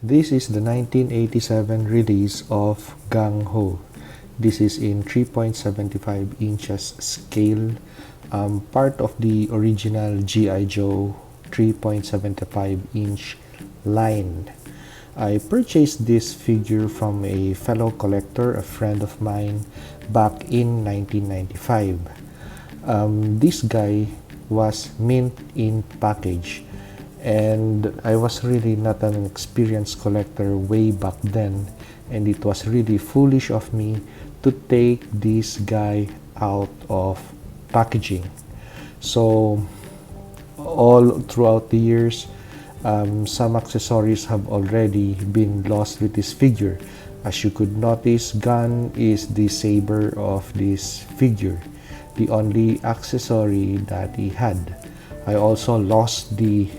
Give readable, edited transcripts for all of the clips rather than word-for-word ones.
This is the 1987 release of Gung Ho. This is in 3.75 inches scale, part of the original G.I. Joe 3.75 inch line. I purchased this figure from a fellow collector, a friend of mine, back in 1995. This guy was mint in package, and I was really not an experienced collector way back then, and it was really foolish of me to take this guy out of packaging. So all throughout the years, some accessories have already been lost with this figure. As you could notice, gun is the saber of this figure, the only accessory that he had. I also lost the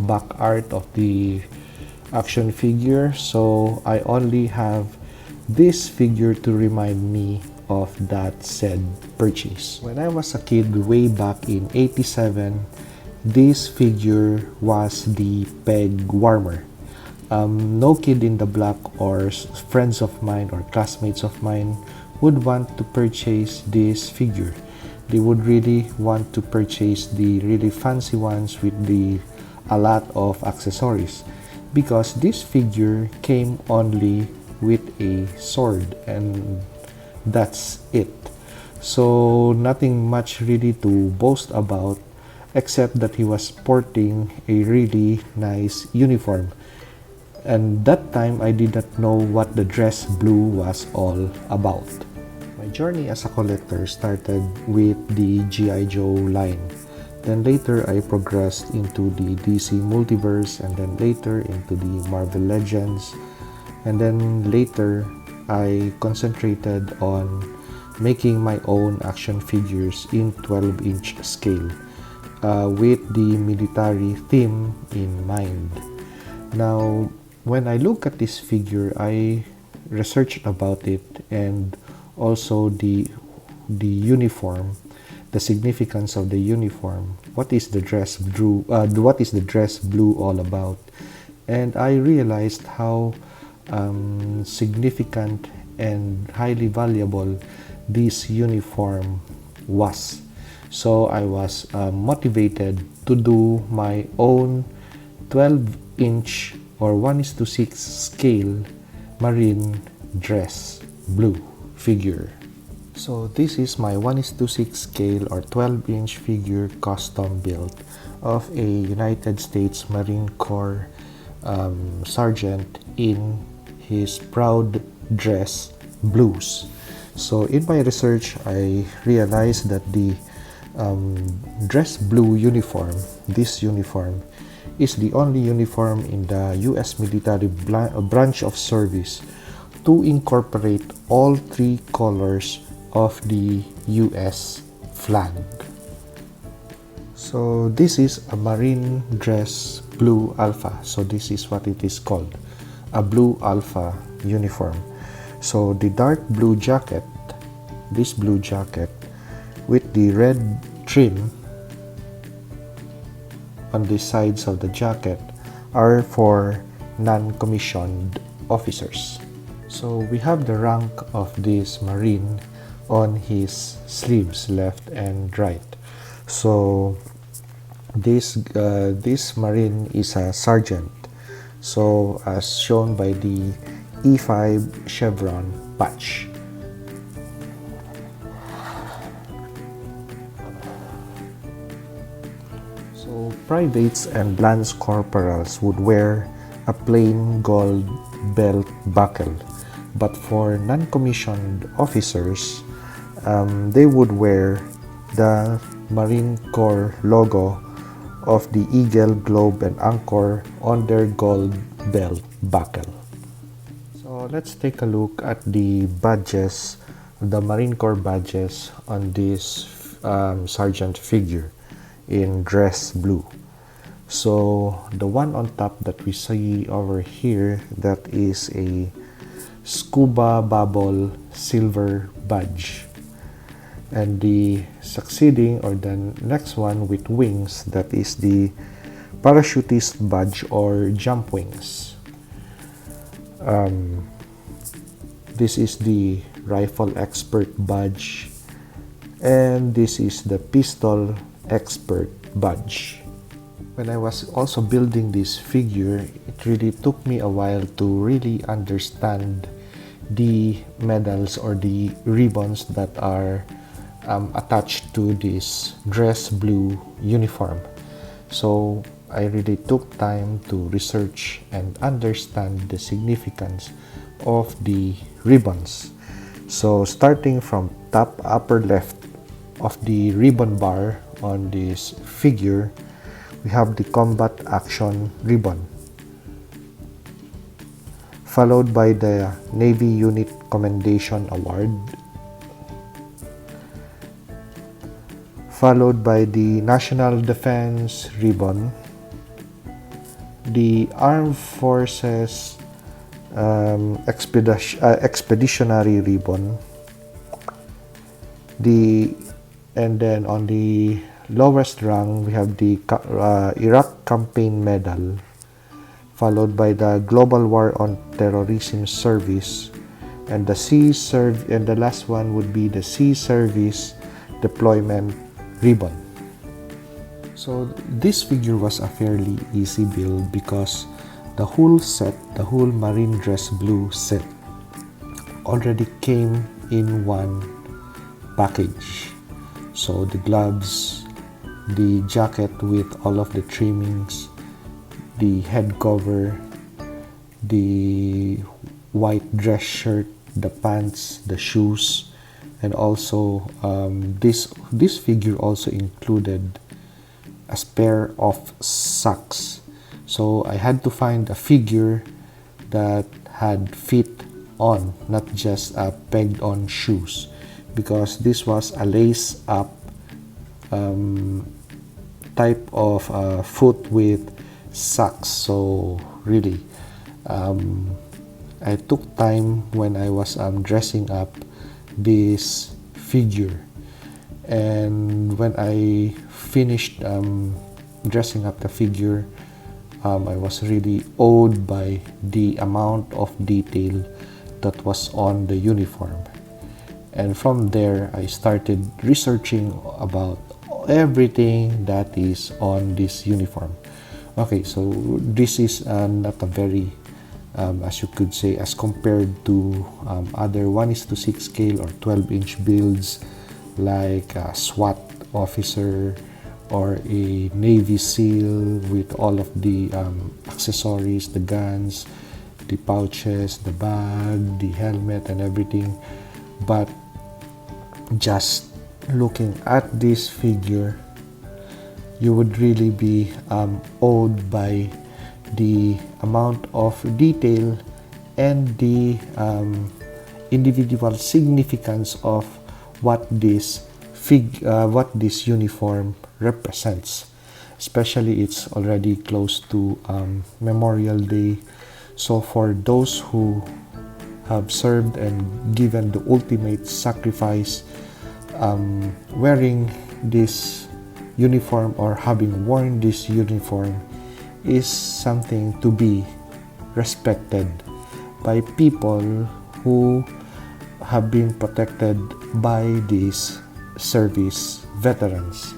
back art of the action figure, so I only have this figure to remind me of that said purchase. When I was a kid way back in 87, this figure was the peg warmer. No kid in the block or friends of mine or classmates of mine would want to purchase this figure. They would really want to purchase the really fancy ones with a lot of accessories, because this figure came only with a sword and that's it. So nothing much really to boast about, except that he was sporting a really nice uniform. And that time I did not know what the dress blue was all about. My journey as a collector started with the G.I. Joe line. Then later I progressed into the DC Multiverse, and then later into the Marvel Legends. And then later I concentrated on making my own action figures in 12-inch scale, with the military theme in mind. Now, when I look at this figure, I researched about it, and also the uniform, the significance of the uniform. What is the dress blue? What is the dress blue all about? And I realized how significant and highly valuable this uniform was. So I was motivated to do my own 12-inch or 1:6 scale Marine dress blue figure. So this is my 1:6 scale or 12-inch figure custom built of a United States Marine Corps sergeant in his proud dress blues. So in my research, I realized that the dress blue uniform, this uniform, is the only uniform in the U.S. military branch of service to incorporate all three colors of the U.S. flag. So this is a Marine dress blue alpha. So this is what it is called, a blue alpha uniform. So the dark blue jacket, this blue jacket with the red trim on the sides of the jacket are for non-commissioned officers. So we have the rank of this Marine on his sleeves, left and right. So this Marine is a sergeant, so as shown by the E5 chevron patch. So privates and lance corporals would wear a plain gold belt buckle, but for non-commissioned officers, they would wear the Marine Corps logo of the eagle, globe, and anchor on their gold belt buckle. So let's take a look at the badges, the Marine Corps badges on this sergeant figure in dress blue. So the one on top that we see over here, that is a scuba bubble silver badge, and the succeeding or the next one with wings, that is the parachutist badge or jump wings. Um, this is the rifle expert badge, and this is the pistol expert badge. When I was also building this figure, it really took me a while to really understand the medals or the ribbons that are attached to this dress blue uniform. So I really took time to research and understand the significance of the ribbons. So starting from top upper left of the ribbon bar on this figure, we have the combat action ribbon, followed by the Navy Unit Commendation Award, followed by the National Defense Ribbon, the Armed Forces Expeditionary Ribbon, and then on the lowest rung we have the Iraq Campaign Medal, followed by the Global War on Terrorism Service, and the last one would be the Sea Service Deployment Ribbon. So this figure was a fairly easy build because the whole set, the whole marine dress blue set, already came in one package. So the gloves, the jacket with all of the trimmings, the head cover, the white dress shirt, the pants, the shoes, and also this figure also included a pair of socks. So I had to find a figure that had fit on, not just pegged on shoes, because this was a lace up type of foot with socks. So really I took time when I was dressing up this figure, and when I finished dressing up the figure, I was really awed by the amount of detail that was on the uniform. And from there, I started researching about everything that is on this uniform. Okay, so this is not a very, as you could say, as compared to other 1:6 scale or 12-inch builds like a SWAT officer or a Navy SEAL with all of the accessories, the guns, the pouches, the bag, the helmet, and everything. But just looking at this figure, you would really be awed by the amount of detail and the individual significance of what this uniform represents. Especially, it's already close to Memorial Day, so for those who have served and given the ultimate sacrifice, wearing this uniform or having worn this uniform is something to be respected by people who have been protected by these service veterans.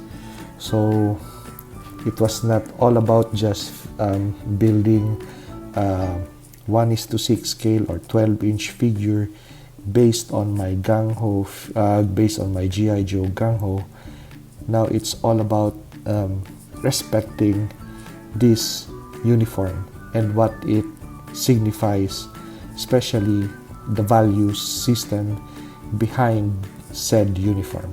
So it was not all about just building 1:6 scale or 12-inch figure based on my gung-ho, based on my G.I. Joe gung-ho. Now it's all about respecting this uniform and what it signifies, especially the values system behind said uniform.